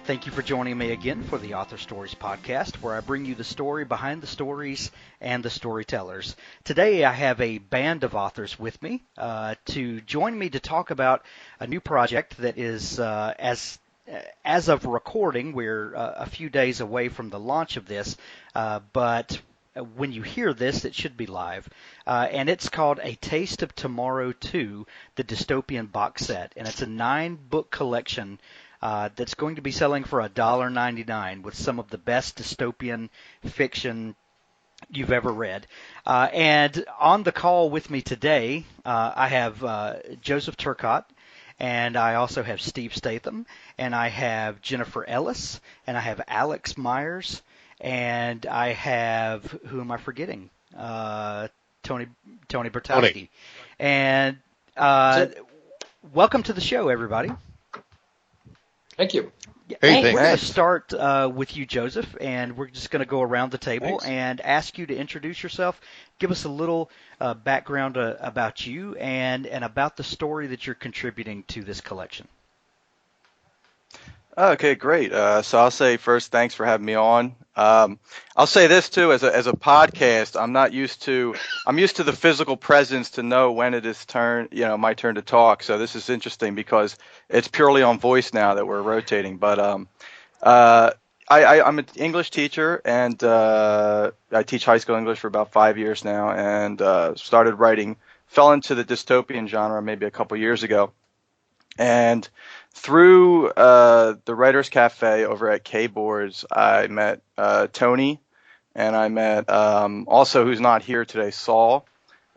Thank you for joining me again for the Author Stories podcast, where I bring you the story behind the stories and the storytellers. Today I have a band of authors with me to join me to talk about a new project that is, as of recording, we're a few days away from the launch of this, but when you hear this, it should be live. And it's called A Taste of Tomorrow 2, the Dystopian Box Set. And it's a 9-book collection that's going to be selling for $1.99 with some of the best dystopian fiction you've ever read. And on the call with me today, I have Joseph Turcotte, and I also have Steve Statham, and I have Jennifer Ellis, and I have Alex Myers, and I have, who am I forgetting? Tony Bertowski. And welcome to the show, everybody. Thank you. Hey, we're going to start with you, Joseph, and we're just going to go around the table and ask you to introduce yourself. Give us a little background about you and about the story that you're contributing to this collection. Okay, great. So I'll say first, thanks for having me on. I'll say this too, as a podcast, I'm used to the physical presence to know when it is my turn to talk. So this is interesting because it's purely on voice now that we're rotating. But I'm an English teacher, and I teach high school English for about 5 years now, and fell into the dystopian genre maybe a couple years ago. And through the Writers Cafe over at K-Boards, I met Tony, and I met also, who's not here today, Saul,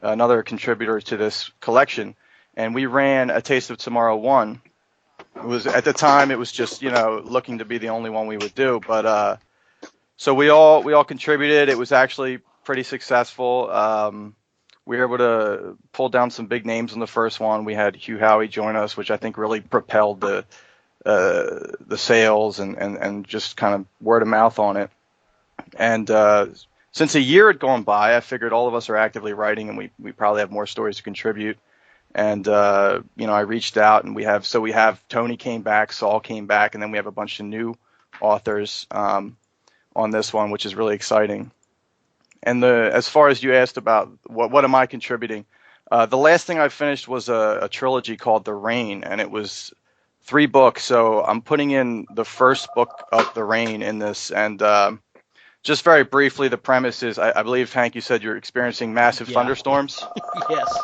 another contributor to this collection. And we ran A Taste of Tomorrow 1. At the time, it was just, looking to be the only one we would do. But so we all contributed. It was actually pretty successful. We were able to pull down some big names in the first one. We had Hugh Howey join us, which I think really propelled the sales and just kind of word of mouth on it. And since a year had gone by, I figured all of us are actively writing, and we probably have more stories to contribute. And I reached out, and we have Tony came back, Saul came back, and then we have a bunch of new authors on this one, which is really exciting. And as far as you asked about what am I contributing, the last thing I finished was a trilogy called The Rain, and it was 3 books. So I'm putting in the first book of The Rain in this. And just very briefly, the premise is, I believe, Hank, you said you're experiencing massive thunderstorms. Yes.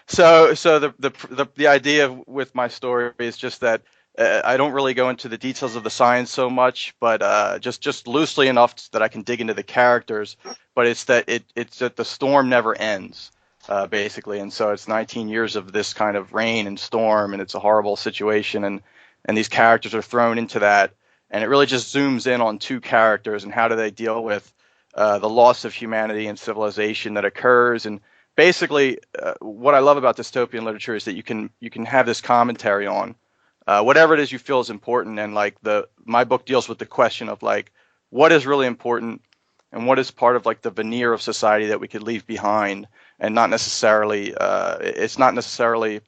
So the idea with my story is just that I don't really go into the details of the science so much, but just loosely enough that I can dig into the characters. But it's that the storm never ends, basically, and so it's 19 years of this kind of rain and storm, and it's a horrible situation, and these characters are thrown into that, and it really just zooms in on 2 characters and how do they deal with the loss of humanity and civilization that occurs. And basically, what I love about dystopian literature is that you can have this commentary on whatever it is you feel is important. And my book deals with the question of what is really important and what is part of the veneer of society that we could leave behind, and not necessarily it's not necessarily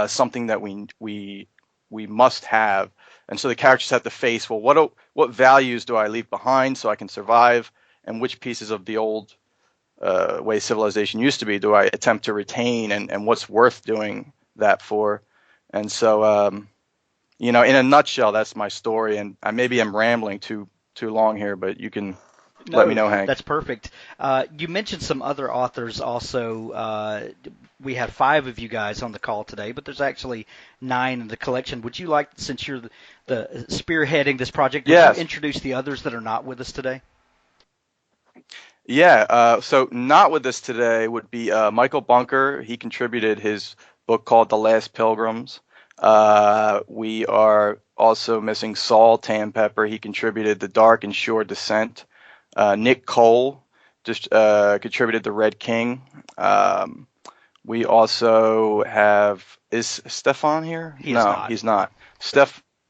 something that we must have. And so the characters have to face, well, what values do I leave behind so I can survive, and which pieces of the old way civilization used to be do I attempt to retain, and what's worth doing that for. And so, in a nutshell, that's my story. And maybe I'm rambling too long here, but you can let me know, Hank. That's perfect. You mentioned some other authors also. We have 5 of you guys on the call today, but there's actually 9 in the collection. Would you like, since you're the spearheading this project, would you introduce the others that are not with us today? Yeah. So not with us today would be Michael Bunker. He contributed his book called The Last Pilgrims. We are also missing Saul Tanpepper. He contributed The Dark and Sure Descent. Nick Cole just contributed The Red King. We also have, is Stefan here? He's not. He's not.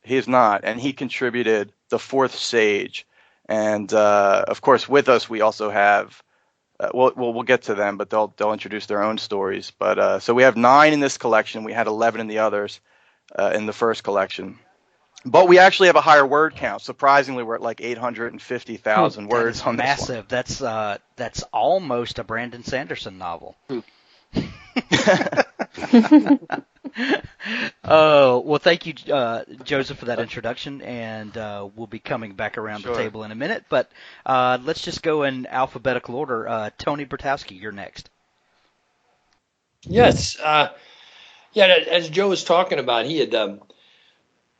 He is not, and he contributed The Fourth Sage. And of course, with us we also have. We'll get to them, but they'll introduce their own stories. But so we have 9 in this collection. We had 11 in the others in the first collection. But we actually have a higher word count. Surprisingly, we're at like 850,000 words on massive. this one. That's almost a Brandon Sanderson novel. Well, thank you, Joseph, for that introduction, and we'll be coming back around the table in a minute. But let's just go in alphabetical order. Tony Bertowski, you're next. Yes. As Joe was talking about, he had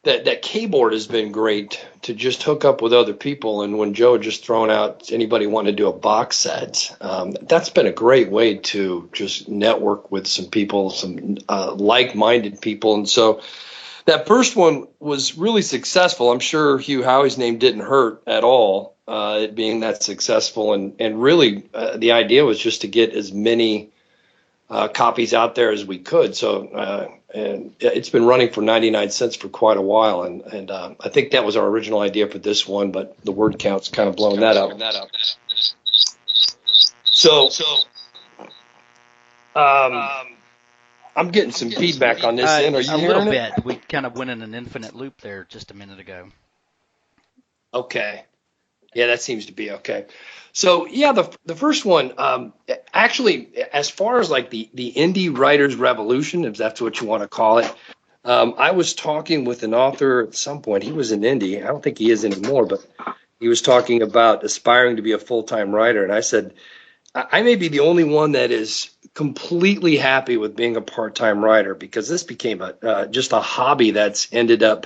that keyboard has been great to just hook up with other people. And when Joe had just thrown out anybody wanting to do a box set, that's been a great way to just network with some people, some like-minded people. And so that first one was really successful. I'm sure Hugh Howey's name didn't hurt at all, it being that successful. And really the idea was just to get as many copies out there as we could. So and it's been running for 99 cents for quite a while. And I think that was our original idea for this one, but the word count's kind of blown that up. So I'm getting some feedback on this end. Are you hearing a little it? bit. We kind of went in an infinite loop there just a minute ago. Okay. Yeah, that seems to be okay. So, yeah, the first one, actually, as far as like the indie writers revolution, if that's what you want to call it, I was talking with an author at some point. He was in indie. I don't think he is anymore, but he was talking about aspiring to be a full-time writer. And I said, I may be the only one that is completely happy with being a part-time writer, because this became just a hobby that's ended up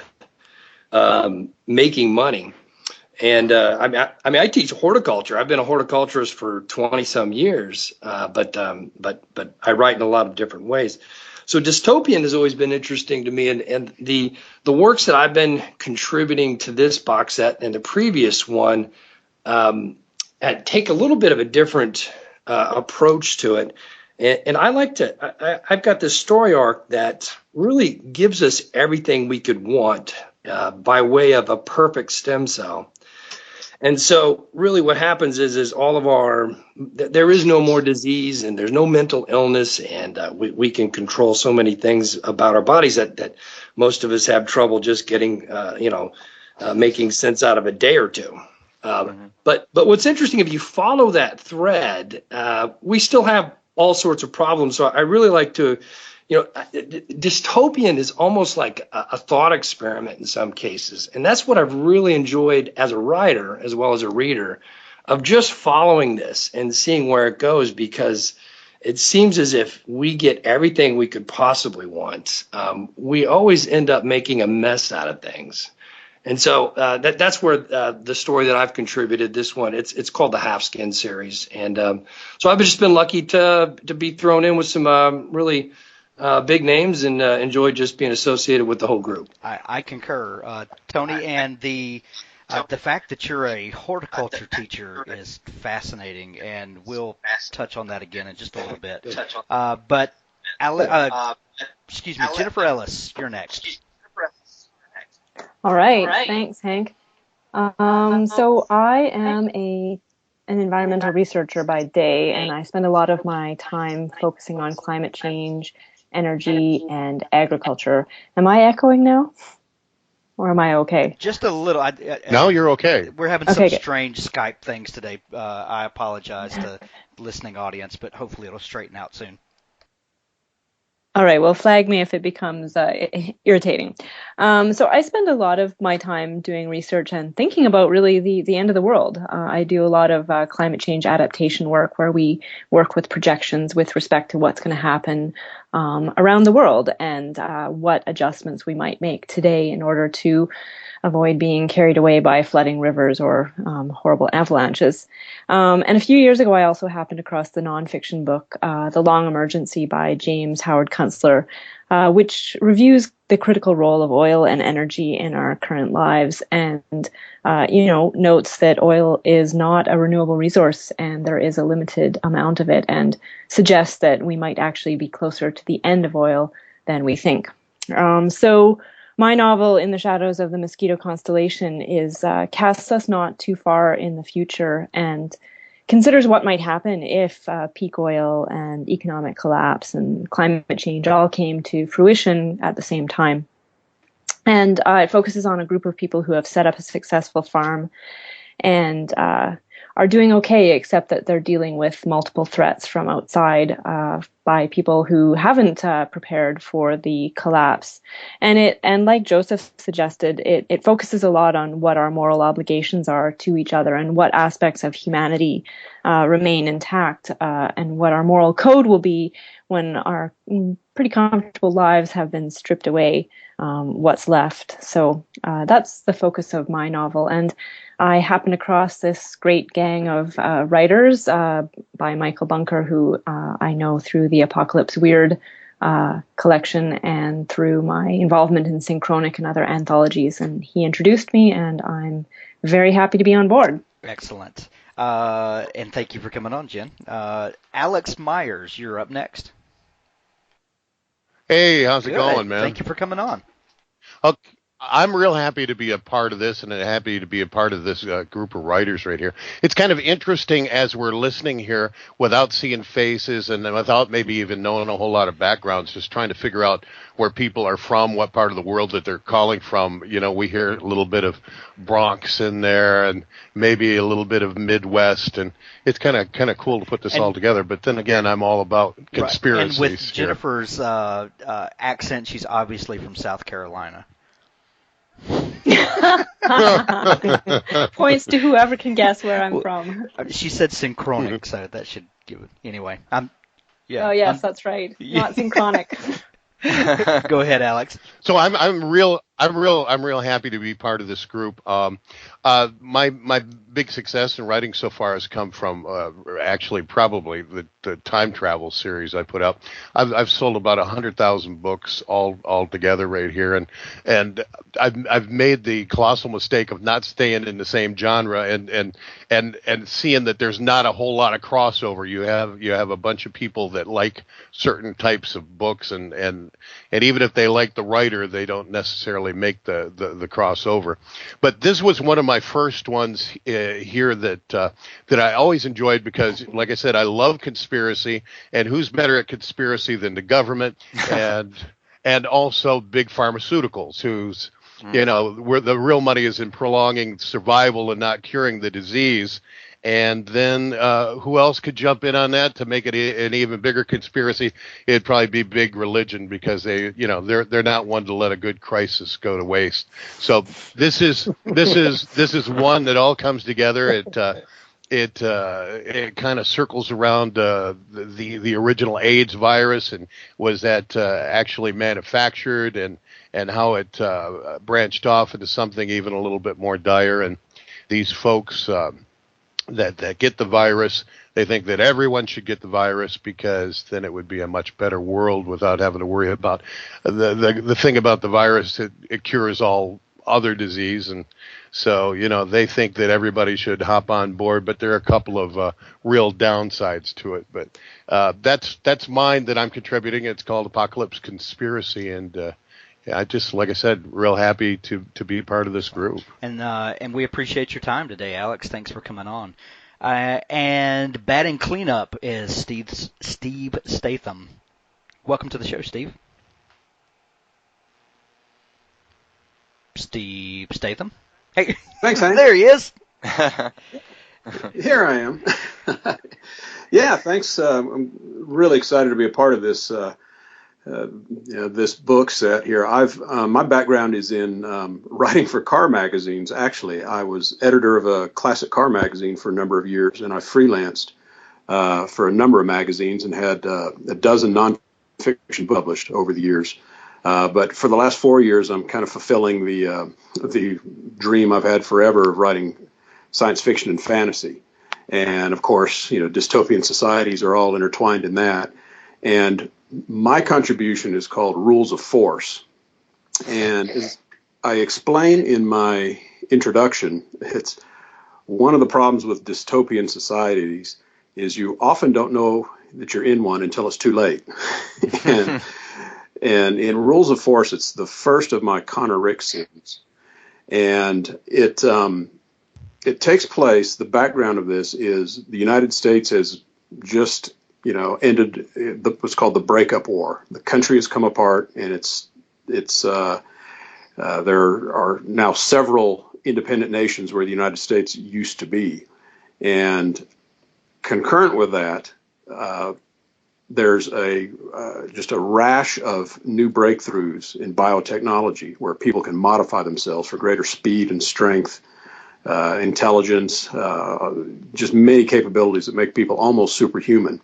making money. And I teach horticulture. I've been a horticulturist for 20 some years, but I write in a lot of different ways. So dystopian has always been interesting to me, and the works that I've been contributing to this box set and the previous one take a little bit of a different approach to it. And I like to. I've got this story arc that really gives us everything we could want by way of a perfect stem cell. And so really what happens is all of there is no more disease, and there's no mental illness, and we can control so many things about our bodies that most of us have trouble just getting, making sense out of a day or two. But what's interesting, if you follow that thread, we still have all sorts of problems. So I really like to, dystopian is almost like a thought experiment in some cases. And that's what I've really enjoyed as a writer as well as a reader, of just following this and seeing where it goes, because it seems as if we get everything we could possibly want. We always end up making a mess out of things. And so that's where the story that I've contributed, this one, it's called the Half Skin series. And so I've just been lucky to be thrown in with some really big names, and enjoyed just being associated with the whole group. I concur, Tony, and the fact that you're a horticulture teacher is fascinating, and we'll touch on that again in just a little bit. But Jennifer Ellis, you're next. All right. Thanks, Hank. So I am an environmental researcher by day, and I spend a lot of my time focusing on climate change, energy, and agriculture. Am I echoing now? Or am I okay? Just a little. No, you're okay. We're having some strange Skype things today. I apologize to the listening audience, but hopefully it'll straighten out soon. All right, well, flag me if it becomes irritating. So I spend a lot of my time doing research and thinking about really the end of the world. I do a lot of climate change adaptation work, where we work with projections with respect to what's going to happen around the world, and what adjustments we might make today in order to avoid being carried away by flooding rivers or horrible avalanches. And a few years ago, I also happened across the nonfiction book, The Long Emergency by James Howard Kunstler, which reviews the critical role of oil and energy in our current lives, and, notes that oil is not a renewable resource and there is a limited amount of it, and suggests that we might actually be closer to the end of oil than we think. So my novel, In the Shadows of the Mosquito Constellation, casts us not too far in the future and considers what might happen if peak oil and economic collapse and climate change all came to fruition at the same time. And it focuses on a group of people who have set up a successful farm and are doing okay, except that they're dealing with multiple threats from outside by people who haven't prepared for the collapse. And like Joseph suggested, it focuses a lot on what our moral obligations are to each other and what aspects of humanity remain intact, and what our moral code will be when our pretty comfortable lives have been stripped away, what's left. So that's the focus of my novel. And I happened across this great gang of writers by Michael Bunker, who I know through the Apocalypse Weird collection and through my involvement in Synchronic and other anthologies. And he introduced me, and I'm very happy to be on board. Excellent. And thank you for coming on, Jen. Alex Myers, you're up next. Hey, how's it Good. going, man? Thank you for coming on. Okay. I'm real happy to be a part of this, and happy to be a part of this group of writers right here. It's kind of interesting as we're listening here without seeing faces and without maybe even knowing a whole lot of backgrounds, just trying to figure out where people are from, what part of the world that they're calling from. You know, we hear a little bit of Bronx in there and maybe a little bit of Midwest, and it's kind of cool to put this all together. But then again, I'm all about conspiracies. And with Jennifer's accent, she's obviously from South Carolina. Points to whoever can guess where I'm from. She said synchronic, so that should give it. Anyway, that's right. Not synchronic. Go ahead, Alex. So I'm real happy to be part of this group. My big success in writing so far has come from actually probably the time travel series I put out. I've sold about 100,000 books all together right here, and I've made the colossal mistake of not staying in the same genre and seeing that there's not a whole lot of crossover. You have a bunch of people that like certain types of books, and even if they like the writer, they don't necessarily make the crossover. But this was one of my first ones here that I always enjoyed because, like I said, I love conspiracy, and who's better at conspiracy than the government and also big pharmaceuticals, who's where the real money is in prolonging survival and not curing the disease. And then who else could jump in on that to make it an even bigger conspiracy? It'd probably be big religion, because they're not one to let a good crisis go to waste. So this is one that all comes together. It kind of circles around the original AIDS virus, and was that actually manufactured, and how it branched off into something even a little bit more dire. And these folks that get the virus, they think that everyone should get the virus, because then it would be a much better world without having to worry about the thing about the virus. It cures all other disease, and so they think that everybody should hop on board. But there are a couple of real downsides to it. But that's mine that I'm contributing. It's called Apocalypse Conspiracy, and I just, like I said, real happy to be part of this group. And we appreciate your time today, Alex. Thanks for coming on. And batting cleanup is Steve Statham. Welcome to the show, Steve. Steve Statham. Hey, thanks, Hank. There he is. Here I am. Yeah, thanks. I'm really excited to be a part of this. This book set here. My background is in writing for car magazines. Actually, I was editor of a classic car magazine for a number of years, and I freelanced for a number of magazines and had a dozen nonfiction published over the years. But for the last 4 years, I'm kind of fulfilling the dream I've had forever of writing science fiction and fantasy. And of course, dystopian societies are all intertwined in that. And my contribution is called Rules of Force. And as I explain in my introduction, it's one of the problems with dystopian societies is you often don't know that you're in one until it's too late. and in Rules of Force, it's the first of my Connor Rick series. And it takes place, the background of this is the United States has just ended what's called the breakup war. The country has come apart, and it's There are now several independent nations where the United States used to be. And concurrent with that, there's just a rash of new breakthroughs in biotechnology where people can modify themselves for greater speed and strength, intelligence, just many capabilities that make people almost superhuman.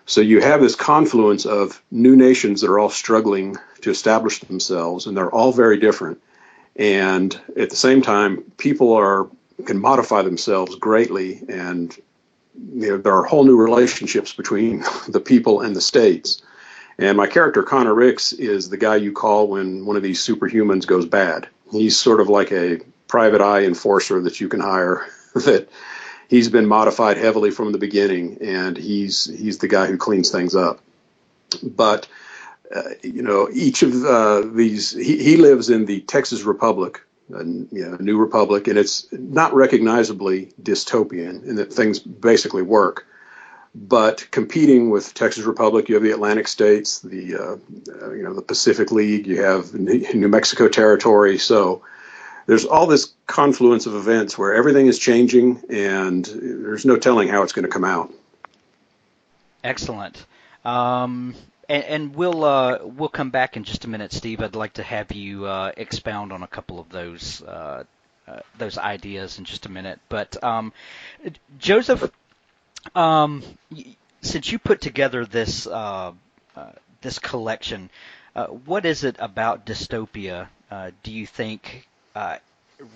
So you have this confluence of new nations that are all struggling to establish themselves, and they're all very different. And at the same time, people can modify themselves greatly, and there are whole new relationships between the people and the states. And my character, Connor Ricks, is the guy you call when one of these superhumans goes bad. He's sort of like a private eye enforcer that you can hire that he's been modified heavily from the beginning, and he's the guy who cleans things up. But each of these, he lives in the Texas Republic, a new republic, and it's not recognizably dystopian in that things basically work. But competing with Texas Republic, you have the Atlantic states, the Pacific League, you have New Mexico territory. So there's all this confluence of events where everything is changing, and there's no telling how it's going to come out. Excellent. And we'll come back in just a minute, Steve. I'd like to have you expound on a couple of those ideas in just a minute. But Joseph, since you put together this collection, what is it about dystopia do you think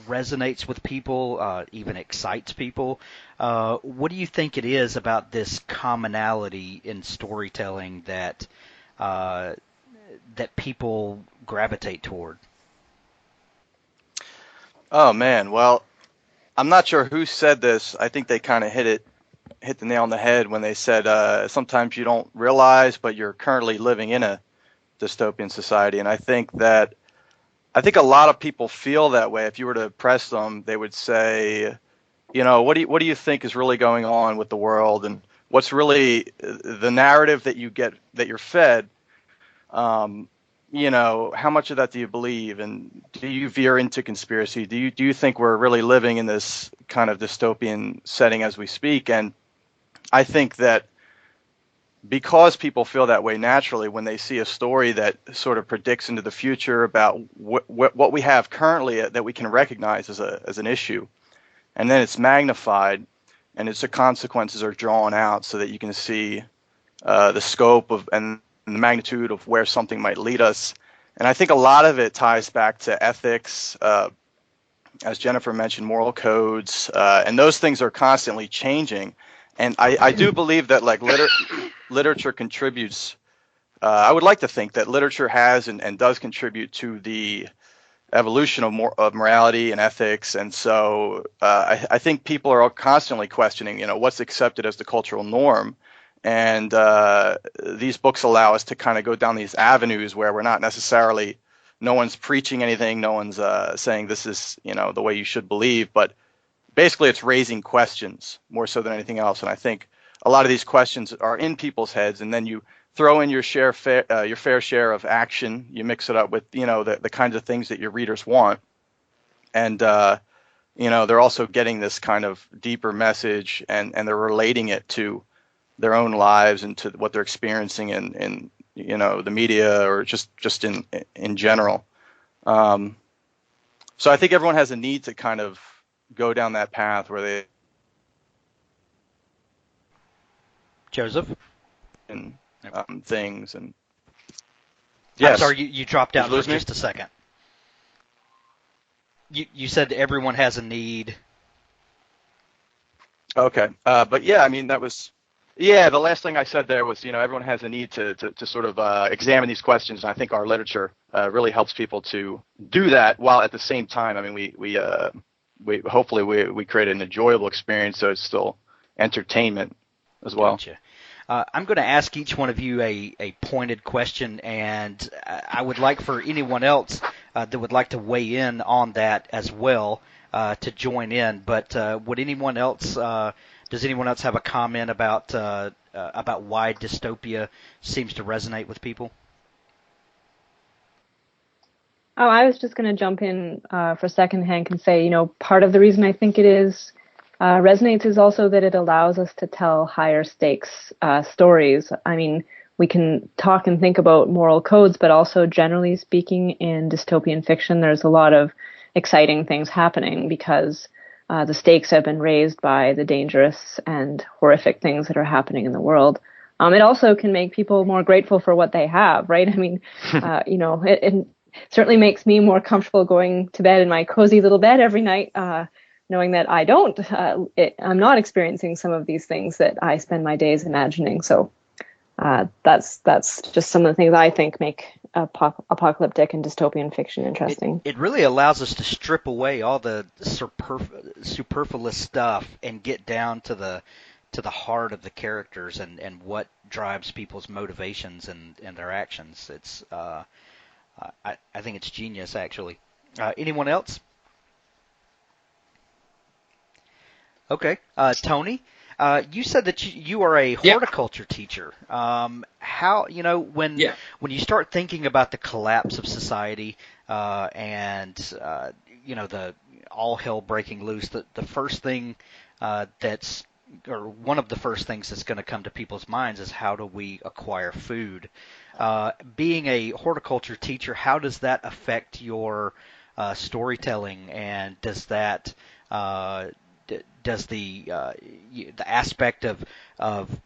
resonates with people, even excites people? What do you think it is about this commonality in storytelling that people gravitate toward? Oh man, well, I'm not sure who said this. I think they kind of hit the nail on the head when they said sometimes you don't realize, but you're currently living in a dystopian society. And I think a lot of people feel that way. If you were to press them, they would say, what do you think is really going on with the world, and what's really the narrative that you're fed? How much of that do you believe, and do you veer into conspiracy? Do you think we're really living in this kind of dystopian setting as we speak? And I think that because people feel that way naturally when they see a story that sort of predicts into the future about what we have currently that we can recognize as an issue, and then it's magnified and the consequences are drawn out so that you can see the scope of and the magnitude of where something might lead us. And I think a lot of it ties back to ethics, as Jennifer mentioned, moral codes, and those things are constantly changing. And I do believe that literature contributes. I would like to think that literature has and does contribute to the evolution of morality and ethics. And so I think people are all constantly questioning, what's accepted as the cultural norm. And these books allow us to kind of go down these avenues where we're not necessarily, no one's preaching anything, no one's saying this is, the way you should believe, but basically it's raising questions more so than anything else. And I think a lot of these questions are in people's heads, and then you throw in your fair share of action, you mix it up with, the kinds of things that your readers want. And, they're also getting this kind of deeper message, and they're relating it to their own lives and to what they're experiencing in the media or just in general. So I think everyone has a need to kind of go down that path where they Joseph and things and yes. I'm sorry, you dropped out for just a second. You said everyone has a need. Okay, but yeah, I mean that was. Yeah, the last thing I said there was, everyone has a need to sort of examine these questions, and I think our literature really helps people to do that, while at the same time, I mean, we hopefully create an enjoyable experience, so it's still entertainment as well. Gotcha. I'm going to ask each one of you a pointed question, and I would like for anyone else that would like to weigh in on that as well to join in. But would anyone else? Does anyone else have a comment about why dystopia seems to resonate with people? Oh, I was just going to jump in for a second, Hank, and say, part of the reason I think it is resonates is also that it allows us to tell higher stakes stories. I mean, we can talk and think about moral codes, but also generally speaking, in dystopian fiction, there's a lot of exciting things happening because the stakes have been raised by the dangerous and horrific things that are happening in the world. It also can make people more grateful for what they have, right? I mean, it certainly makes me more comfortable going to bed in my cozy little bed every night, knowing that I'm not experiencing some of these things that I spend my days imagining. So that's just some of the things I think make apocalyptic and dystopian fiction interesting. It really allows us to strip away all the superfluous stuff and get down to the heart of the characters and what drives people's motivations and their actions. It's I think it's genius, actually. Anyone else? Okay. Tony, you said that you are a horticulture teacher. How, when you start thinking about the collapse of society and, the all hell breaking loose, the first thing one of the first things that's going to come to people's minds is how do we acquire food? Being a horticulture teacher, how does that affect your storytelling, and does that does the aspect of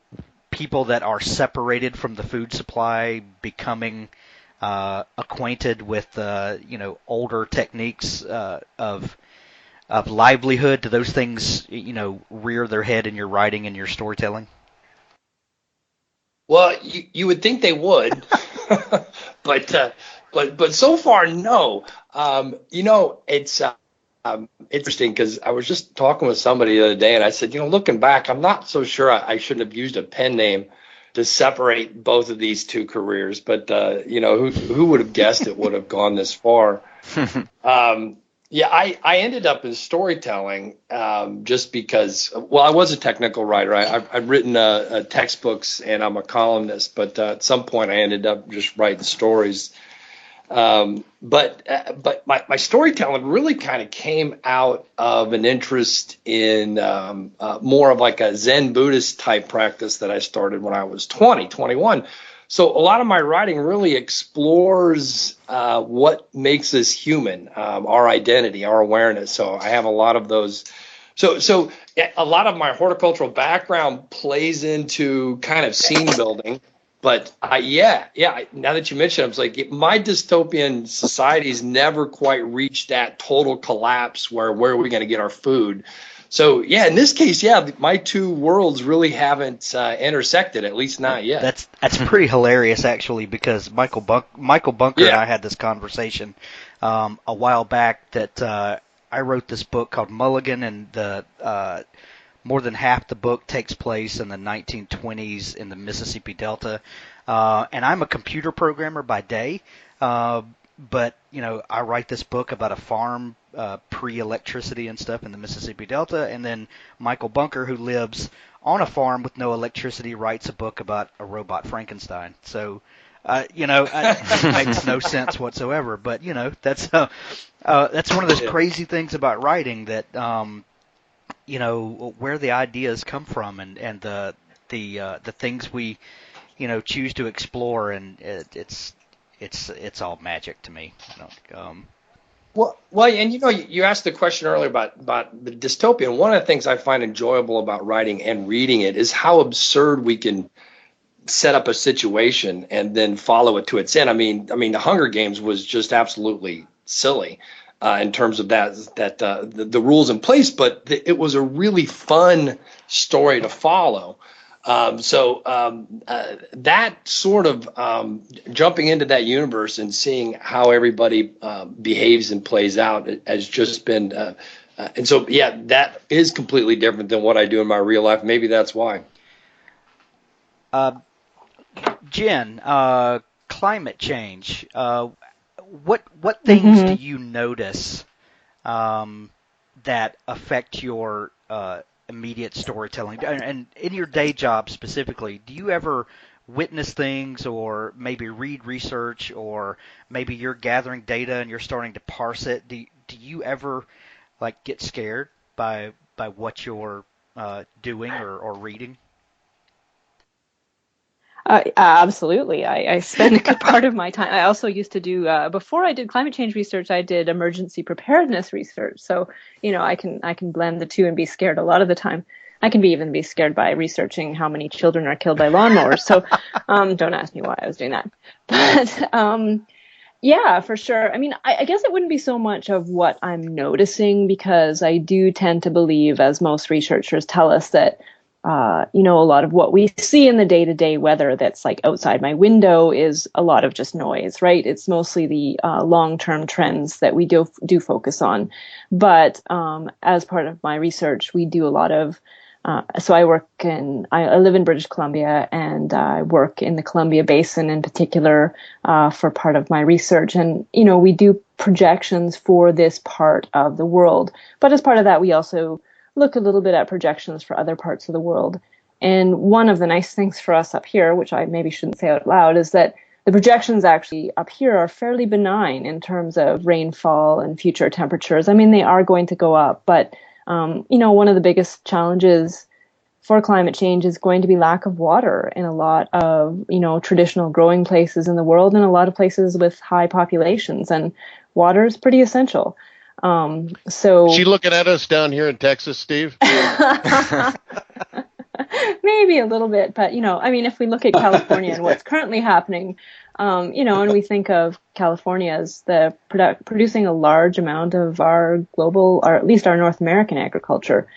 people that are separated from the food supply becoming acquainted with older techniques of livelihood, do those things rear their head in your writing and your storytelling? Well, you would think they would, but so far no. It's interesting because I was just talking with somebody the other day, and I said, looking back, I'm not so sure I shouldn't have used a pen name to separate both of these two careers, but who would have guessed it would have gone this far? I ended up in storytelling just because, I was a technical writer. I've written textbooks and I'm a columnist, but at some point I ended up just writing stories. But my storytelling really kind of came out of an interest in more of like a Zen Buddhist type practice that I started when I was 21. So a lot of my writing really explores what makes us human, our identity, our awareness. So I have a lot of those. So a lot of my horticultural background plays into kind of scene building. But now that you mention it, I was like, my dystopian societies never quite reached that total collapse where are we going to get our food? So, in this case, my two worlds really haven't intersected, at least not yet. That's pretty hilarious, actually, because Michael Bunker and I had this conversation a while back that I wrote this book called Mulligan, and the more than half the book takes place in the 1920s in the Mississippi Delta. And I'm a computer programmer by day, but, I write this book about a farm pre-electricity and stuff in the Mississippi Delta, and then Michael Bunker, who lives on a farm with no electricity, writes a book about a robot Frankenstein. So, it makes no sense whatsoever. But, that's one of those crazy things about writing that, where the ideas come from and the things we, choose to explore, and it's all magic to me. And you asked the question earlier about the dystopian. One of the things I find enjoyable about writing and reading it is how absurd we can set up a situation and then follow it to its end. I mean, the Hunger Games was just absolutely silly in terms of the rules in place, but it was a really fun story to follow. That sort of jumping into that universe and seeing how everybody behaves and plays out has just been that is completely different than what I do in my real life. Maybe that's why. Jen, climate change. What things do you notice that affect your immediate storytelling? And in your day job specifically, do you ever witness things or maybe read research, or maybe you're gathering data and you're starting to parse it, do you ever like get scared by what you're doing or reading? Absolutely. I spend a good part of my time. I also used to do, before I did climate change research, I did emergency preparedness research. So, I can blend the two and be scared a lot of the time. I can even be scared by researching how many children are killed by lawnmowers. So, don't ask me why I was doing that. But, yeah, for sure. I mean, I guess it wouldn't be so much of what I'm noticing, because I do tend to believe, as most researchers tell us, that a lot of what we see in the day-to-day weather that's like outside my window is a lot of just noise, right? It's mostly the long-term trends that we do focus on. But as part of my research, we do a lot of so I live in British Columbia, and I work in the Columbia Basin in particular for part of my research. And, we do projections for this part of the world. But as part of that, we also look a little bit at projections for other parts of the world. And one of the nice things for us up here, which I maybe shouldn't say out loud, is that the projections actually up here are fairly benign in terms of rainfall and future temperatures. I mean, they are going to go up, but one of the biggest challenges for climate change is going to be lack of water in a lot of, traditional growing places in the world, and a lot of places with high populations, and water is pretty essential. So is she looking at us down here in Texas, Steve? Maybe a little bit, but if we look at California and what's currently happening, and we think of California as the producing a large amount of our global, or at least our North American agriculture.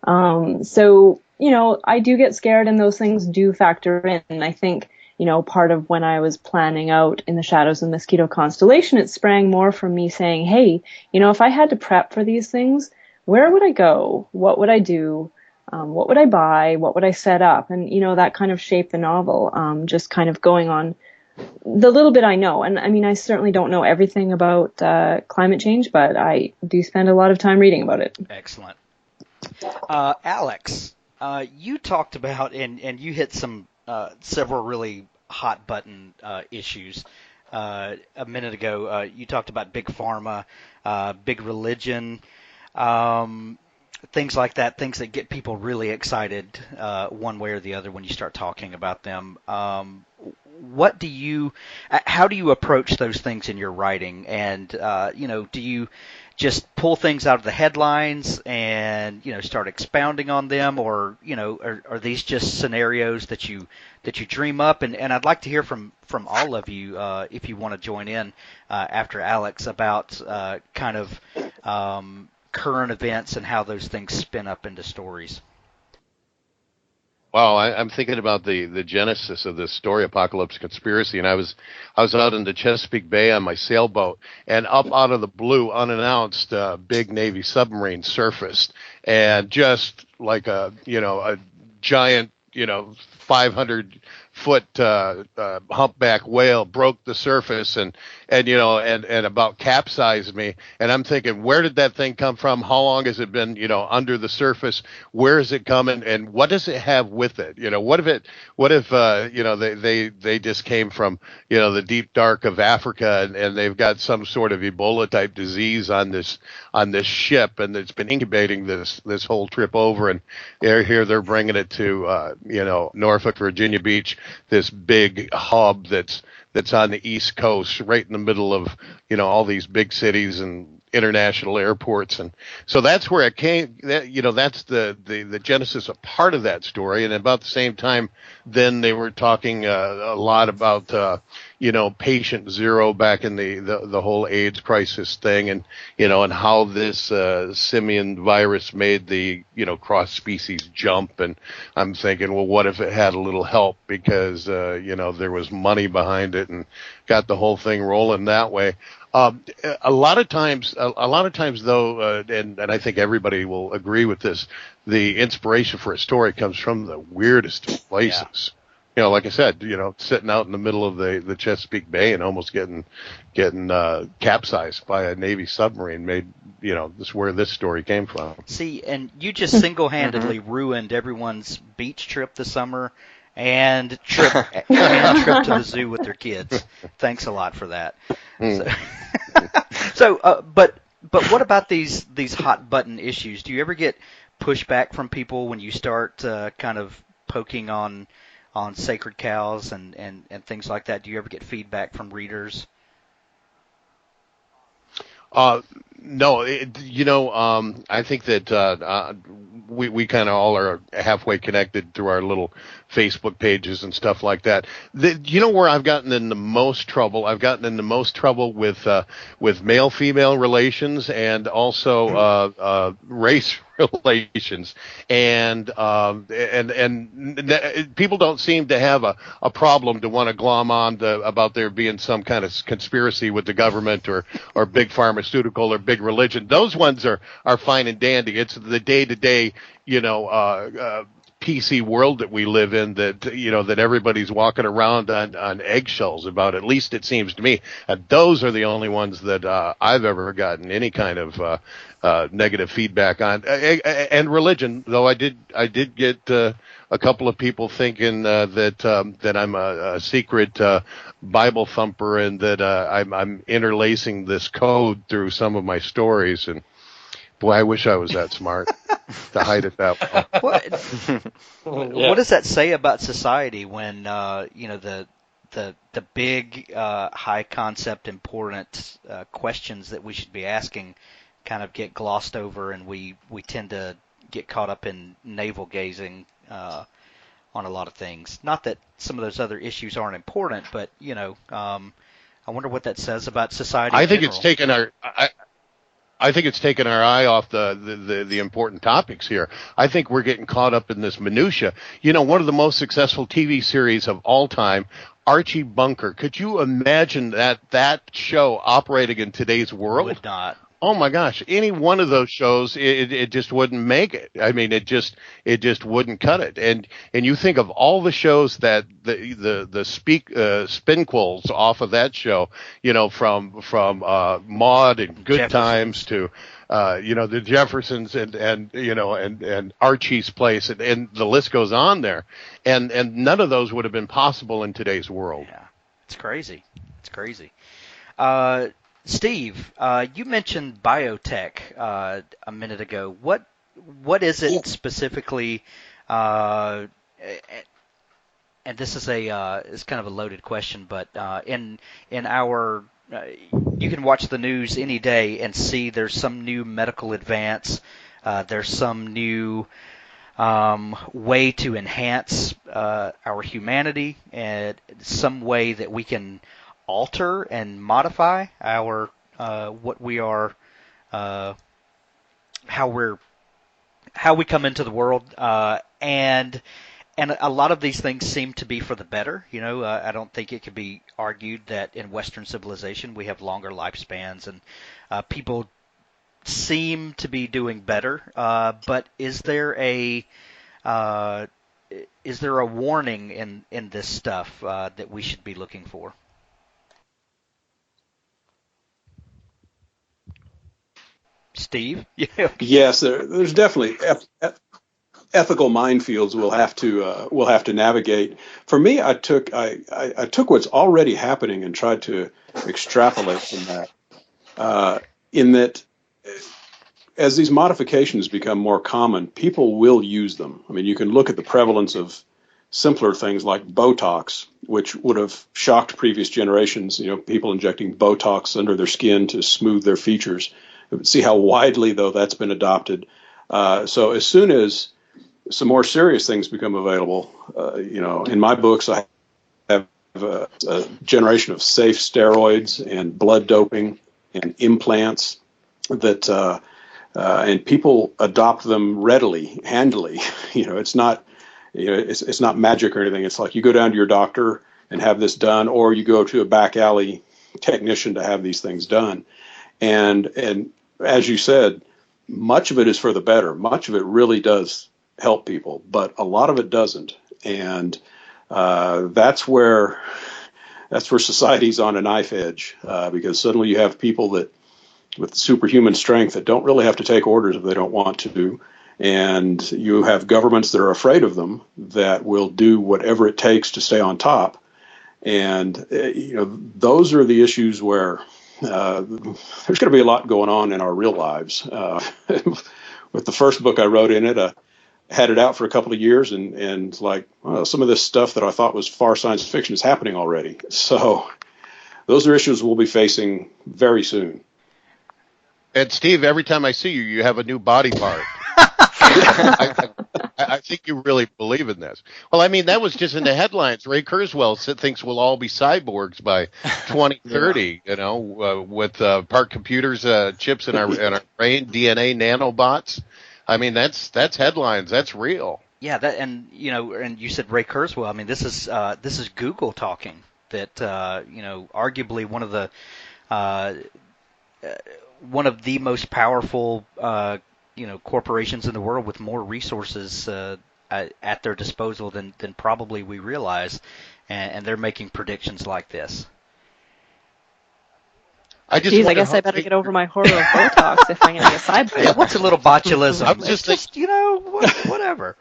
So I do get scared, and those things do factor in. And I think, part of when I was planning out In the Shadows of the Mosquito Constellation, it sprang more from me saying, hey, if I had to prep for these things, where would I go? What would I do? What would I buy? What would I set up? And, that kind of shaped the novel, just kind of going on the little bit I know. And I mean, I certainly don't know everything about climate change, but I do spend a lot of time reading about it. Excellent. Alex, you talked about, and you hit some several really hot button issues a minute ago. You talked about big pharma, big religion, things like that, things that get people really excited one way or the other when you start talking about them. How do you approach those things in your writing? And, do you just pull things out of the headlines and, start expounding on them, or, are these just scenarios that you dream up? And I'd like to hear from all of you, if you want to join in after Alex, about kind of current events and how those things spin up into stories. Wow, I'm thinking about the genesis of this story, Apocalypse Conspiracy, and I was out in the Chesapeake Bay on my sailboat, and up out of the blue, unannounced, big Navy submarine surfaced, and just like a giant 500-foot humpback whale broke the surface and about capsized me. And I'm thinking, where did that thing come from? How long has it been, under the surface? Where is it coming? And what does it have with it? What if they just came from, the deep dark of Africa, and they've got some sort of Ebola type disease on this ship, and it's been incubating this whole trip over, and here they're bringing it to, Norfolk, Virginia Beach, this big hub that's on the East Coast, right in the middle of, all these big cities and international airports. And so that's where it came. That's the genesis of part of that story. And about the same time, then they were talking a lot about, patient zero back in the whole AIDS crisis thing, and, and how this simian virus made the, cross species jump. And I'm thinking, well, what if it had a little help, because, there was money behind it, and got the whole thing rolling that way. A lot of times though, and I think everybody will agree with this, the inspiration for a story comes from the weirdest places. Yeah. Like I said, sitting out in the middle of the Chesapeake Bay and almost getting capsized by a Navy submarine made, this is where this story came from. See, and you just single-handedly ruined everyone's beach trip this summer and trip to the zoo with their kids. Thanks a lot for that. But what about these hot button issues? Do you ever get pushback from people when you start kind of poking on sacred cows and things like that? Do you ever get feedback from readers? No, I think that we kind of all are halfway connected through our little Facebook pages and stuff like that. Where I've gotten in the most trouble? I've gotten in the most trouble with male-female relations and also race relations, and people don't seem to have a problem to want to glom on about there being some kind of conspiracy with the government or big pharmaceutical or big religion. Those ones are fine and dandy. It's the day-to-day, PC world that we live in that everybody's walking around on eggshells about. At least it seems to me. Those are the only ones that I've ever gotten any kind of negative feedback on. And religion, though, I did get a couple of people thinking that I'm a secret Bible thumper and that I'm interlacing this code through some of my stories. And boy, I wish I was that smart to hide it that well. What does that say about society when the big high concept important questions that we should be asking kind of get glossed over, and we tend to get caught up in navel gazing on a lot of things? Not that some of those other issues aren't important, but I wonder what that says about society. I think it's taken our eye off the important topics here. I think we're getting caught up in this minutia. One of the most successful TV series of all time, Archie Bunker. Could you imagine that show operating in today's world? Would not. Oh my gosh! Any one of those shows, it just wouldn't make it. I mean, it just wouldn't cut it. And you think of all the shows that the spinquels off of that show, from Maude and Good Jeffersons. Times to the Jeffersons and Archie's Place, and the list goes on there. And none of those would have been possible in today's world. Yeah, it's crazy. It's crazy. Steve, you mentioned biotech a minute ago. What is it specifically? And this is it's kind of a loaded question, but in our you can watch the news any day and see there's some new medical advance. There's some new way to enhance our humanity, and some way that we can alter and modify our what we are, how we come into the world, and a lot of these things seem to be for the better. I don't think it could be argued that in Western civilization we have longer lifespans, and people seem to be doing better. But is there a warning in this stuff that we should be looking for? Steve? Yes, there's definitely ethical minefields we'll have to navigate. For me, I took what's already happening and tried to extrapolate from that. In that, as these modifications become more common, people will use them. I mean, you can look at the prevalence of simpler things like Botox, which would have shocked previous generations. People injecting Botox under their skin to smooth their features. See how widely, though, that's been adopted. So as soon as some more serious things become available, in my books, I have a generation of safe steroids and blood doping and implants that, and people adopt them readily, handily. It's not, it's not magic or anything. It's like you go down to your doctor and have this done, or you go to a back alley technician to have these things done. And as you said, much of it is for the better. Much of it really does help people, but a lot of it doesn't. And that's where society's on a knife edge, because suddenly you have people that with superhuman strength that don't really have to take orders if they don't want to, And you have governments that are afraid of them that will do whatever it takes to stay on top. And, those are the issues where there's going to be a lot going on in our real lives. With the first book I wrote in it, had it out for a couple of years, and like, well, some of this stuff that I thought was far science fiction is happening already. So those are issues we'll be facing very soon. And Steve, every time I see you, you have a new body part. I think you really believe in this. Well, I mean, that was just in the headlines. Ray Kurzweil thinks we'll all be cyborgs by 2030, with part computers, chips in our brain, DNA nanobots. I mean, that's headlines. That's real. Yeah, and you said Ray Kurzweil. I mean, this is Google talking. That arguably one of the most powerful corporations in the world with more resources at their disposal than probably we realize, and they're making predictions like this. I guess I better get over my horror of Botox if I'm going to get cyborg. Yeah, what's a little botulism? I'm just whatever.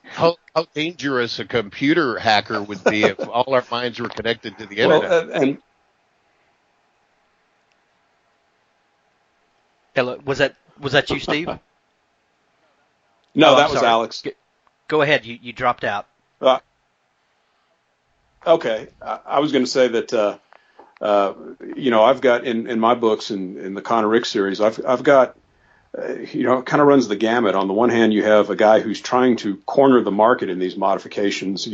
How dangerous a computer hacker would be if all our minds were connected to the internet. Hello, was that you, Steve? No, that was Alex. Go ahead. You dropped out. Okay, I was going to say that I've got in my books in the Connor Rick series, I've got it kind of runs the gamut. On the one hand, you have a guy who's trying to corner the market in these modifications,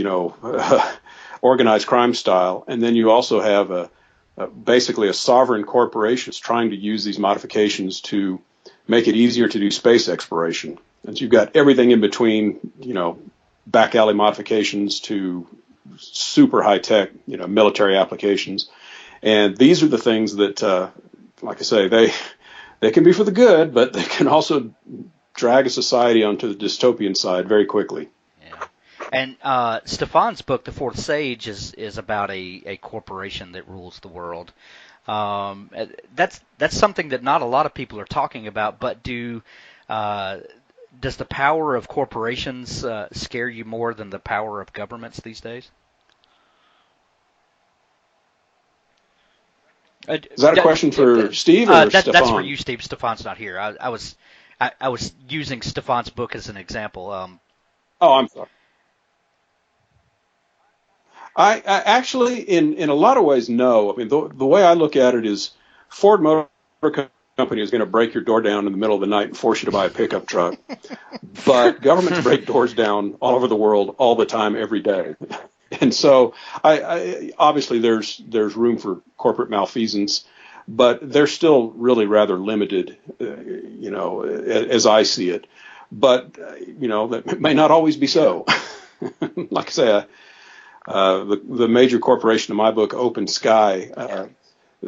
organized crime style, and then you also have basically a sovereign corporation that's trying to use these modifications to make it easier to do space exploration. And so you've got everything in between, back alley modifications to super high tech, military applications. And these are the things that, like I say, they can be for the good, but they can also drag a society onto the dystopian side very quickly. Yeah. And Stefan's book, The Fourth Sage, is about a corporation that rules the world. That's something that not a lot of people are talking about, but does the power of corporations scare you more than the power of governments these days? Is that a question for Steve or Stefan? That's for you, Steve. Stefan's not here. I was using Stefan's book as an example. I'm sorry. I actually, in a lot of ways, no. I mean, the way I look at it is Ford Motor Company is going to break your door down in the middle of the night and force you to buy a pickup truck. But governments break doors down all over the world all the time, every day. And so, I obviously there's room for corporate malfeasance, but they're still really rather limited, as I see it. But that may not always be so. Like I say, the major corporation in my book, Open Sky,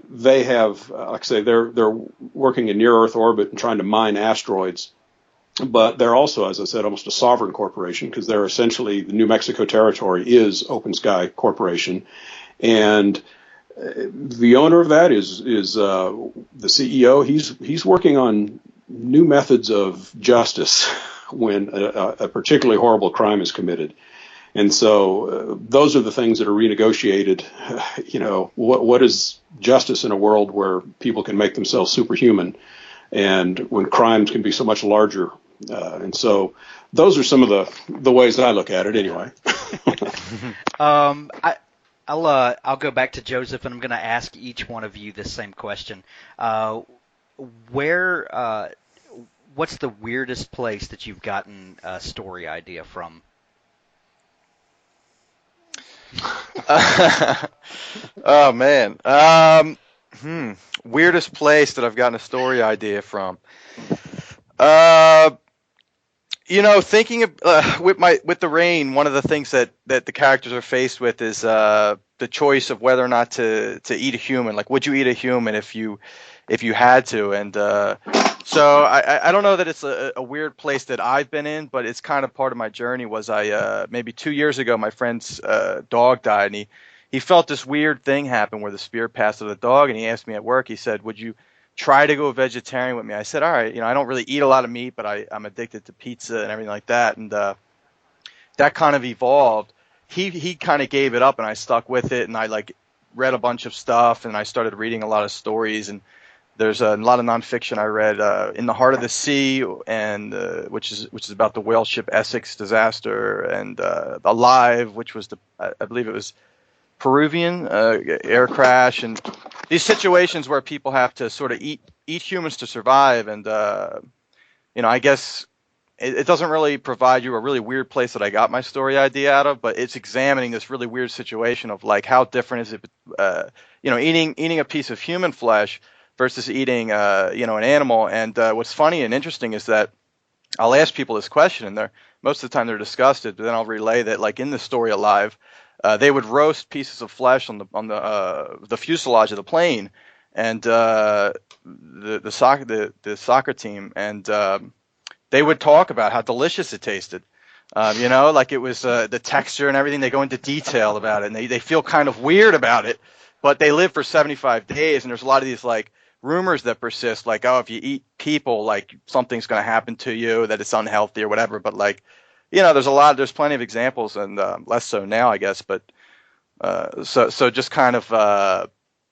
they have, like I say, they're working in near Earth orbit and trying to mine asteroids. But they're also, as I said, almost a sovereign corporation because they're essentially the New Mexico territory is Open Sky Corporation, and the owner of that is the CEO. He's working on new methods of justice when a particularly horrible crime is committed, and so those are the things that are renegotiated. What is justice in a world where people can make themselves superhuman, and when crimes can be so much larger. And so those are some of the ways that I look at it anyway. I'll go back to Joseph, and I'm going to ask each one of you this same question. What's the weirdest place that you've gotten a story idea from? Oh man. Weirdest place that I've gotten a story idea from. Thinking of, with the rain, one of the things that the characters are faced with is the choice of whether or not to eat a human. Like, would you eat a human if you had to? And so I don't know that it's a weird place that I've been in, but it's kind of part of my journey. Was maybe 2 years ago, my friend's dog died, and he felt this weird thing happen where the spirit passed to the dog, and he asked me at work. He said, "Would try to go vegetarian with me. I said, all right, I don't really eat a lot of meat, but I'm addicted to pizza and everything like that. And that kind of evolved. He kind of gave it up, and I stuck with it, and I read a bunch of stuff, and I started reading a lot of stories, and there's a lot of nonfiction I read, In the Heart of the Sea, and which is about the whale ship Essex disaster, and Alive, which was I believe it was Peruvian air crash, and these situations where people have to sort of eat humans to survive, and I guess it doesn't really provide you a really weird place that I got my story idea out of, but it's examining this really weird situation of how different is it, eating a piece of human flesh versus eating, an animal. And what's funny and interesting is that I'll ask people this question, and most of the time they're disgusted, but then I'll relay that, in the story Alive, they would roast pieces of flesh on the fuselage of the plane, and the soccer team, and they would talk about how delicious it tasted. It was the texture and everything. They go into detail about it, and they feel kind of weird about it, but they live for 75 days, and there's a lot of these rumors that persist, if you eat people, something's going to happen to you, that it's unhealthy or whatever. But there's plenty of examples, and less so now, I guess. But so just kind of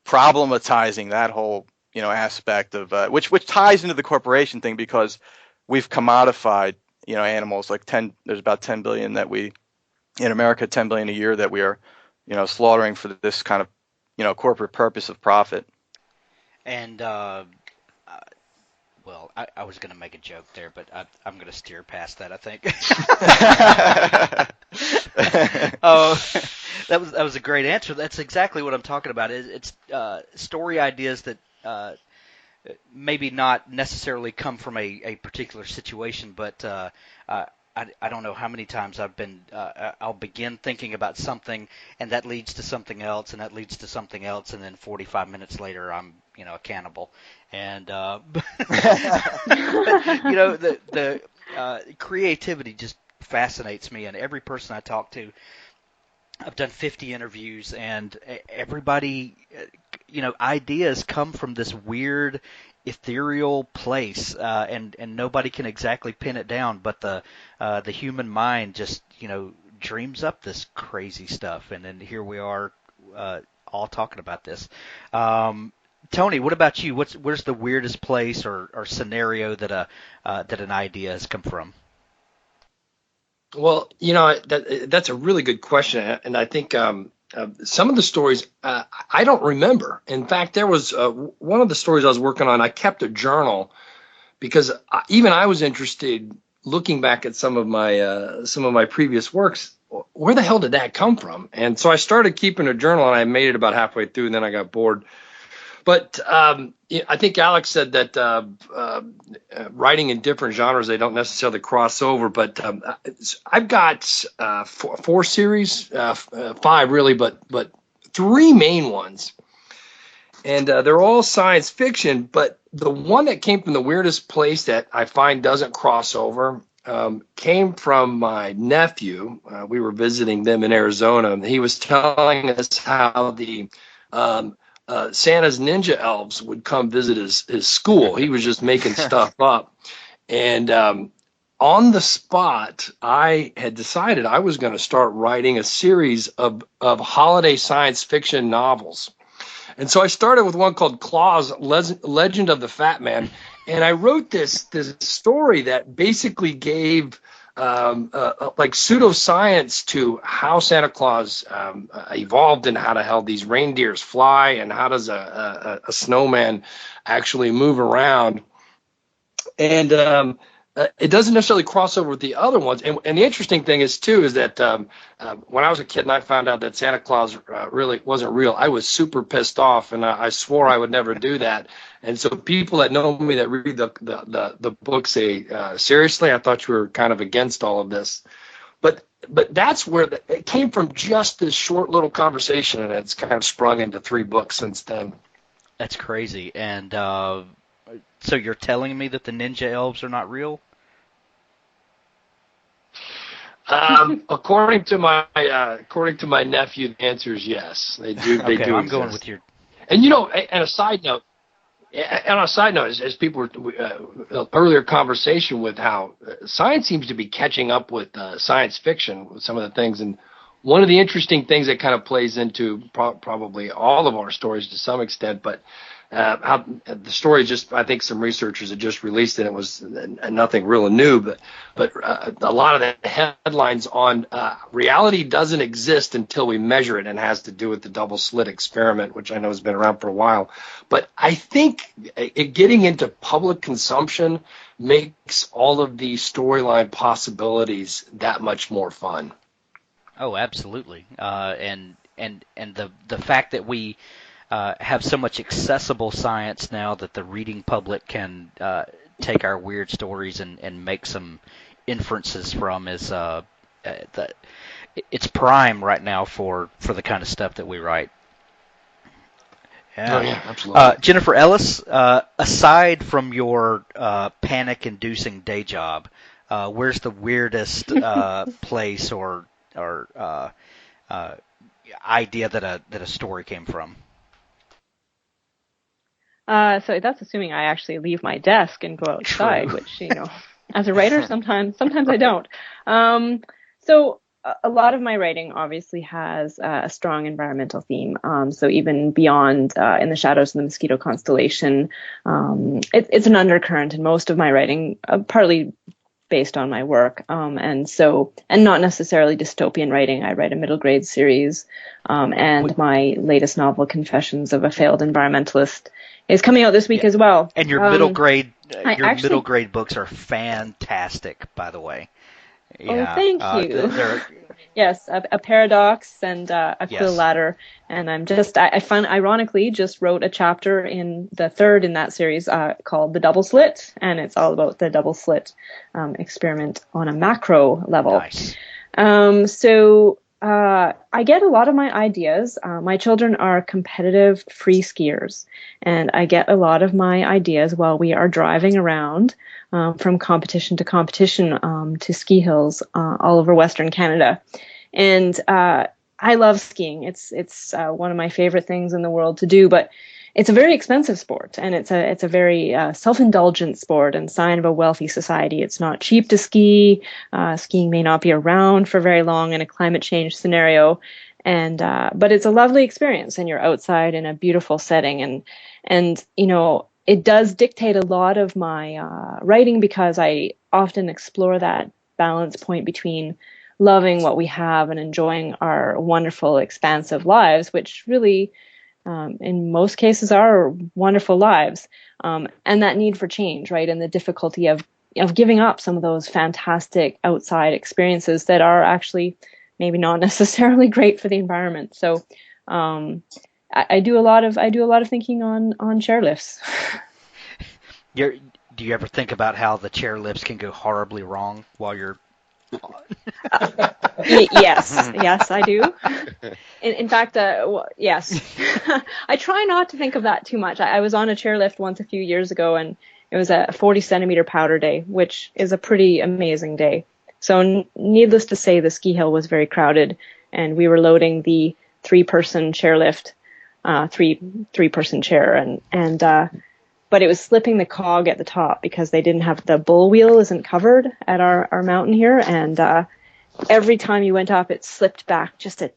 problematizing that whole aspect of which ties into the corporation thing, because we've commodified animals. There's about 10 billion that in America, 10 billion a year that we are slaughtering for this kind of corporate purpose of profit. And, I was going to make a joke there, but I'm going to steer past that, I think. That was a great answer. That's exactly what I'm talking about. It's story ideas that maybe not necessarily come from a particular situation, but I don't know how many times I'll begin thinking about something, and that leads to something else, and that leads to something else, and then 45 minutes later I'm a cannibal. And but, the creativity just fascinates me, and every person I talk to, I've done 50 interviews, and everybody, ideas come from this weird ethereal place, and nobody can exactly pin it down, but the human mind just dreams up this crazy stuff, and then here we are all talking about this. Tony, what about you? Where's the weirdest place or scenario that an idea has come from? Well, that's a really good question, and I think some of the stories I don't remember. In fact, there was one of the stories I was working on. I kept a journal because even I was interested, looking back at some of my previous works. Where the hell did that come from? And so I started keeping a journal, and I made it about halfway through, and then I got bored. But I think Alex said that writing in different genres, they don't necessarily cross over. But I've got four series, five really, but three main ones. And they're all science fiction. But the one that came from the weirdest place that I find doesn't cross over came from my nephew. We were visiting them in Arizona, and he was telling us how the Santa's ninja elves would come visit his school. He was just making stuff up. And on the spot, I had decided I was going to start writing a series of holiday science fiction novels. And so I started with one called Claus, Legend of the Fat Man. And I wrote this story that basically gave pseudoscience to how Santa Claus evolved, and how the hell these reindeers fly, and how does a snowman actually move around. And it doesn't necessarily cross over with the other ones. And the interesting thing is that when I was a kid and I found out that Santa Claus really wasn't real, I was super pissed off, and I swore I would never do that. And so people that know me, that read the book, say, seriously, I thought you were kind of against all of this. But that's where it came from, just this short little conversation, and it's kind of sprung into 3 books since then. That's crazy. And so you're telling me that the ninja elves are not real? According to my nephew, the answer is yes. They do. Okay, They do. I'm exist. going with your. And and a side note, And on a side note, as people were earlier conversation with how science seems to be catching up with science fiction with some of the things, and one of the interesting things that kind of plays into probably all of our stories to some extent, but how the story just, I think some researchers had just released it. It was nothing really new, but a lot of the headlines on reality doesn't exist until we measure it, and has to do with the double slit experiment, which I know has been around for a while. But I think getting into public consumption makes all of these storyline possibilities that much more fun. Oh, absolutely. And the fact that we have so much accessible science now that the reading public can take our weird stories and make some inferences from is it's prime right now for the kind of stuff that we write. Yeah. Oh, yeah, absolutely. Jennifer Ellis, aside from your panic-inducing day job, where's the weirdest place or idea that a story came from? So that's assuming I actually leave my desk and go outside, True. which, as a writer, sometimes I don't. So a lot of my writing obviously has a strong environmental theme. So even beyond In the Shadows of the Mosquito Constellation, it's an undercurrent in most of my writing, partly based on my work. And not necessarily dystopian writing. I write a middle grade series, and my latest novel, Confessions of a Failed Environmentalist, is coming out this week as well. And your middle grade middle grade books are fantastic, by the way. Yeah, thank you. Yes, a paradox and a quill ladder, and I ironically just wrote a chapter in the third in that series called The Double Slit, and it's all about the double slit experiment on a macro level. Nice. I get a lot of my ideas. My children are competitive free skiers, and I get a lot of my ideas while we are driving around from competition to competition to ski hills all over Western Canada. And I love skiing. It's one of my favorite things in the world to do, but it's a very expensive sport, and it's a very self-indulgent sport and sign of a wealthy society. It's not cheap to ski. Skiing may not be around for very long in a climate change scenario, but it's a lovely experience, and you're outside in a beautiful setting, and it does dictate a lot of my writing, because I often explore that balance point between loving what we have and enjoying our wonderful, expansive lives, which really in most cases are wonderful lives, and that need for change, right? And the difficulty of giving up some of those fantastic outside experiences that are actually maybe not necessarily great for the environment. So I do a lot of thinking on chairlifts. Do you ever think about how the chairlifts can go horribly wrong while you're Yes, I do. In fact, yes. I try not to think of that too much. I was on a chairlift once a few years ago, and it was a 40-centimeter powder day, which is a pretty amazing day. So needless to say, the ski hill was very crowded, and we were loading the three-person chairlift, three-person chair, but it was slipping the cog at the top because they didn't have the bull wheel isn't covered at our mountain here, and every time you went up, it slipped back just a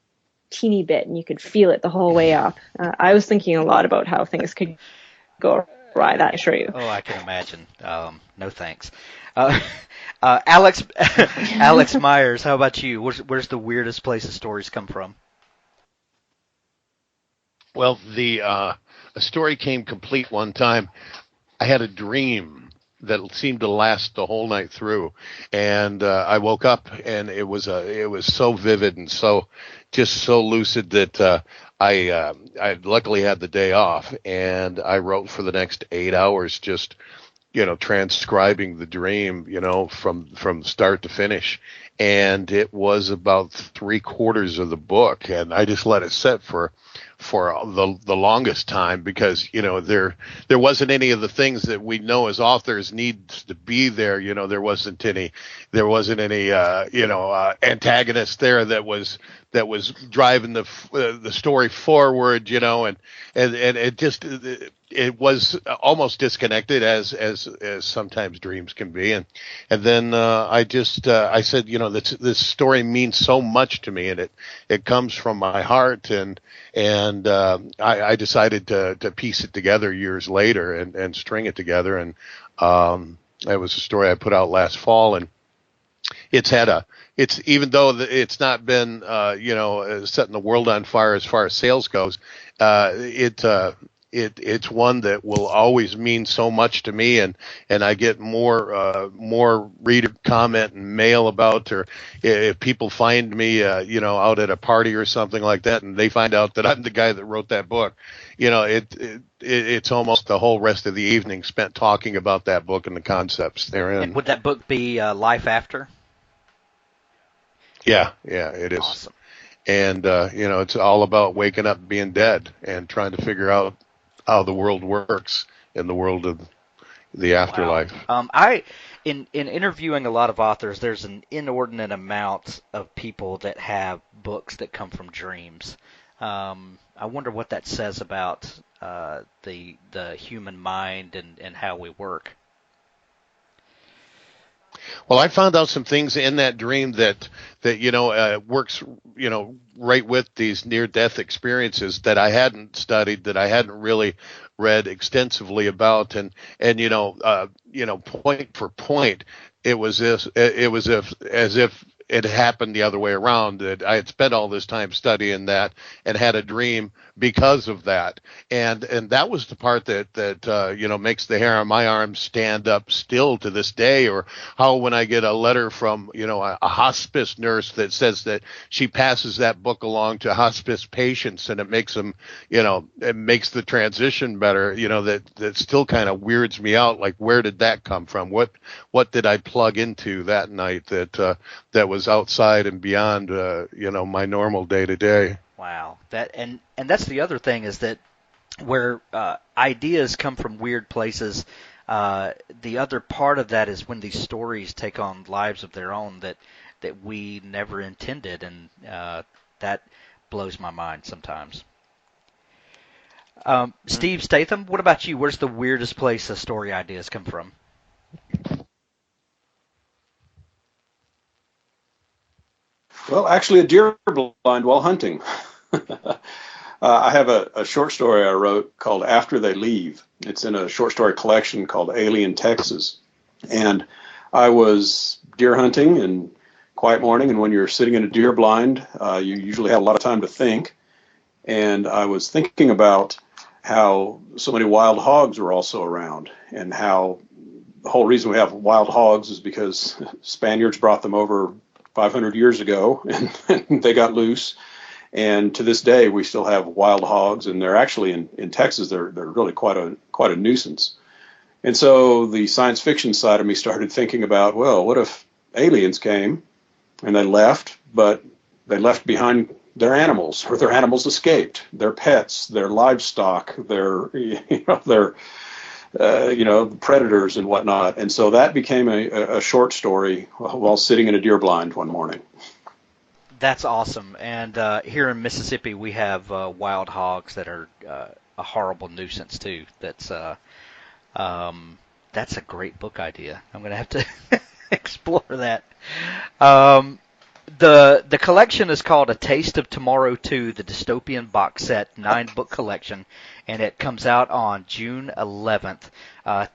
teeny bit, and you could feel it the whole way up. I was thinking a lot about how things could go awry, that I assure you. Oh, I can imagine. No thanks. Alex Myers, how about you? Where's the weirdest place the stories come from? Well, a story came complete one time. I had a dream that seemed to last the whole night through, and I woke up, and it was so vivid and so lucid that I luckily had the day off, and I wrote for the next 8 hours, just transcribing the dream, from start to finish. And it was about 3/4 of the book, and I just let it sit for the longest time, because there wasn't any of the things that we know as authors needs to be there. There wasn't any antagonist there that was driving the story forward, and it was almost disconnected, as sometimes dreams can be. And then I said, this story means so much to me, and it comes from my heart, and I decided to piece it together years later and string it together. And it was a story I put out last fall, and even though it's not been setting the world on fire as far as sales goes, it's one that will always mean so much to me, and I get more reader comment and mail about, or if people find me out at a party or something like that, and they find out that I'm the guy that wrote that book, it's almost the whole rest of the evening spent talking about that book and the concepts therein. And would that book be Life After? Yeah, it is. Awesome. And it's all about waking up and being dead and trying to figure out how the world works in the world of the afterlife. Wow. In interviewing a lot of authors, there's an inordinate amount of people that have books that come from dreams. I wonder what that says about the human mind and how we work. Well, I found out some things in that dream that works, right with these near-death experiences that I hadn't studied, that I hadn't really read extensively about, and point for point, it was as if it happened the other way around, that I had spent all this time studying that and had a dream because of that. And that was the part that makes the hair on my arm stand up still to this day, or how when I get a letter from, a hospice nurse that says that she passes that book along to hospice patients and it makes them, it makes the transition better, that still kind of weirds me out. Like, where did that come from? What did I plug into that night that was outside and beyond, my normal day to day? Wow. And that's the other thing, is that where ideas come from weird places, the other part of that is when these stories take on lives of their own that we never intended, and that blows my mind sometimes. Steve Statham, what about you? Where's the weirdest place story ideas come from? Well, actually, a deer blind while hunting. I have a short story I wrote called After They Leave. It's in a short story collection called Alien Texas. And I was deer hunting in quiet morning, and when you're sitting in a deer blind, you usually have a lot of time to think. And I was thinking about how so many wild hogs were also around, and how the whole reason we have wild hogs is because Spaniards brought them over 500 years ago, and they got loose. And to this day, we still have wild hogs, and they're actually in Texas. They're really quite a nuisance. And so the science fiction side of me started thinking about, well, what if aliens came and they left, but they left behind their animals, or their animals escaped, their pets, their livestock, their predators and whatnot. And so that became a short story while sitting in a deer blind one morning. That's awesome. And here in Mississippi, we have wild hogs that are a horrible nuisance too. That's a great book idea. I'm going to have to explore that. The collection is called A Taste of Tomorrow 2, the Dystopian Box Set 9-book collection, and it comes out on June 11th.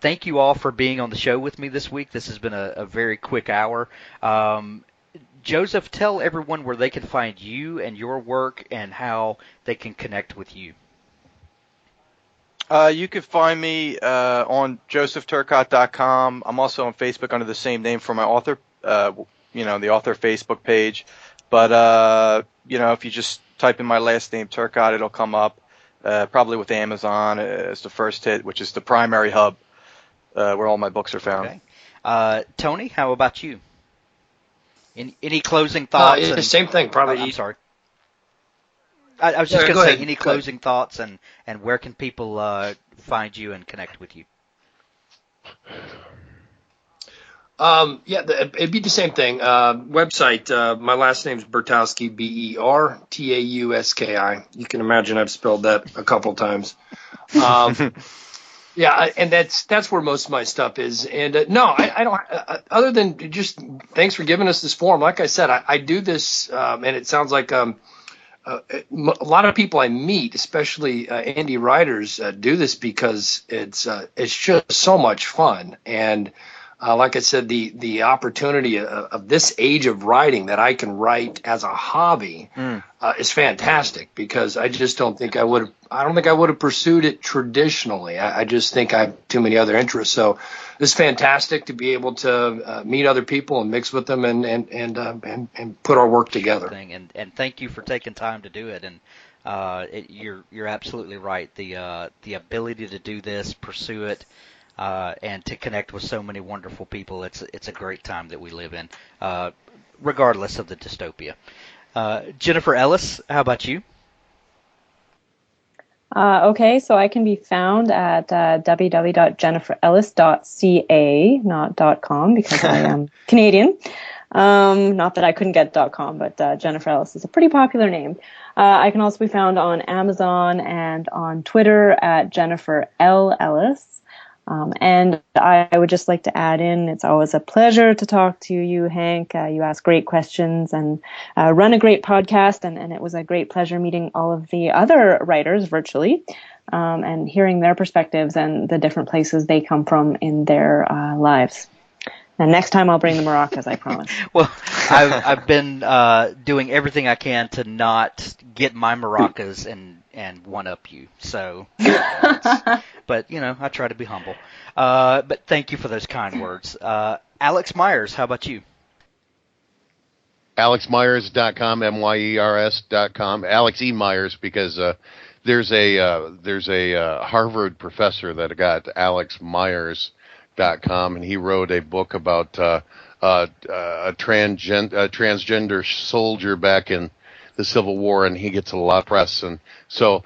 Thank you all for being on the show with me this week. This has been a very quick hour. Joseph, tell everyone where they can find you and your work and how they can connect with you. You can find me on josephturcott.com. I'm also on Facebook under the same name for my author, the author Facebook page. But, if you just type in my last name, Turcott, it'll come up, probably with Amazon as the first hit, which is the primary hub where all my books are found. Okay. Tony, how about you? Any closing thoughts? Same thing, probably. I'm sorry. I was just Yeah, going go to say, ahead. any Go ahead. closing thoughts, and where can people find you and connect with you? It'd be the same thing. Website, my last name's Bertowski, Bertauski. You can imagine I've spelled that a couple times. And that's where most of my stuff is. And no, I don't. Other than just thanks for giving us this forum. Like I said, I do this, and it sounds like a lot of people I meet, especially indie writers, do this because it's just so much fun. And like I said, the opportunity of this age of writing that I can write as a hobby is fantastic, because I just don't think I would have pursued it traditionally. I just think I have too many other interests. So it's fantastic to be able to meet other people and mix with them and put our work together. And thank you for taking time to do it. And you're absolutely right. The ability to do this, pursue it, and to connect with so many wonderful people. It's a great time that we live in, regardless of the dystopia. Jennifer Ellis, how about you? Okay, so I can be found at www.jenniferellis.ca, not .com, because I am Canadian. Not that I couldn't get .com, but Jennifer Ellis is a pretty popular name. I can also be found on Amazon and on Twitter at Jennifer L. Ellis. And I would just like to add in, it's always a pleasure to talk to you, Hank. You ask great questions and run a great podcast, and it was a great pleasure meeting all of the other writers virtually and hearing their perspectives and the different places they come from in their lives. And next time I'll bring the maracas, I promise. Well, I've been doing everything I can to not get my maracas and one-up you. So, but, I try to be humble. But thank you for those kind words. Alex Myers, how about you? AlexMyers.com, MYERS.com. Alex E. Myers, because there's a Harvard professor that got AlexMyers.com, and he wrote a book about a transgender soldier back in the Civil War, and he gets a lot of press, and so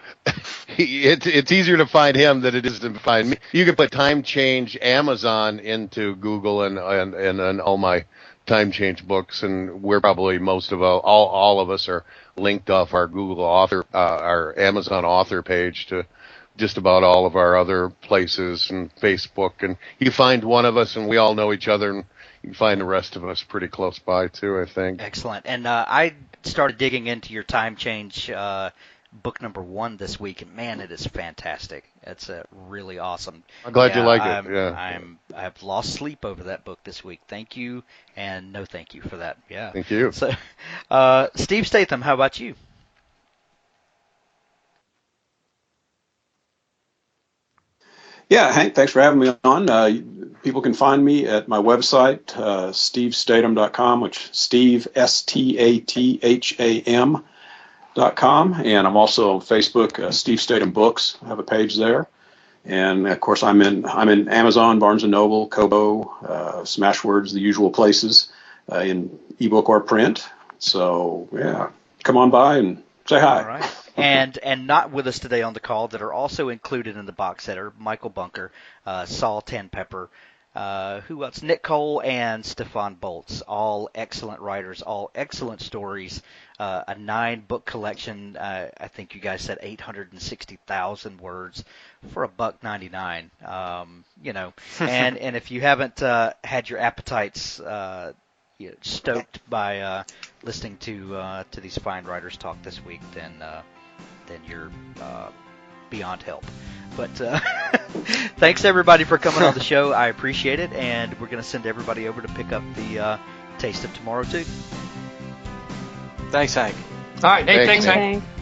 it's easier to find him than it is to find me. You can put Time Change Amazon into Google and all my Time Change books, and we're probably all of us are linked off our Google author, our Amazon author page to just about all of our other places and Facebook, and you find one of us and we all know each other, and you can find the rest of us pretty close by too, I think. Excellent. And I started digging into your Time Change book number 1 this week, and man, it is fantastic. It's really awesome. I'm glad you like it. Yeah. I've lost sleep over that book this week. Thank you, and no thank you for that. Yeah. Thank you. So, Steve Statham, how about you? Yeah, Hank, thanks for having me on. People can find me at my website, stevestatham.com, which Steve, STATHAM.com. And I'm also on Facebook, Steve Statham Books. I have a page there. And, of course, I'm in Amazon, Barnes & Noble, Kobo, Smashwords, the usual places, in ebook or print. So, yeah, come on by and say hi. All right. And not with us today on the call that are also included in the box set are Michael Bunker, Saul Tanpepper, who else? Nick Cole and Stefan Boltz, all excellent writers, all excellent stories, a 9-book collection. I think you guys said 860,000 words for $1.99. And if you haven't had your appetites stoked by listening to these fine writers talk this week, then you're beyond help. But thanks everybody for coming on the show. I appreciate it, and we're going to send everybody over to pick up the Taste of Tomorrow too. Thanks, Hank. All right. Hey, thanks, Hank. Thanks.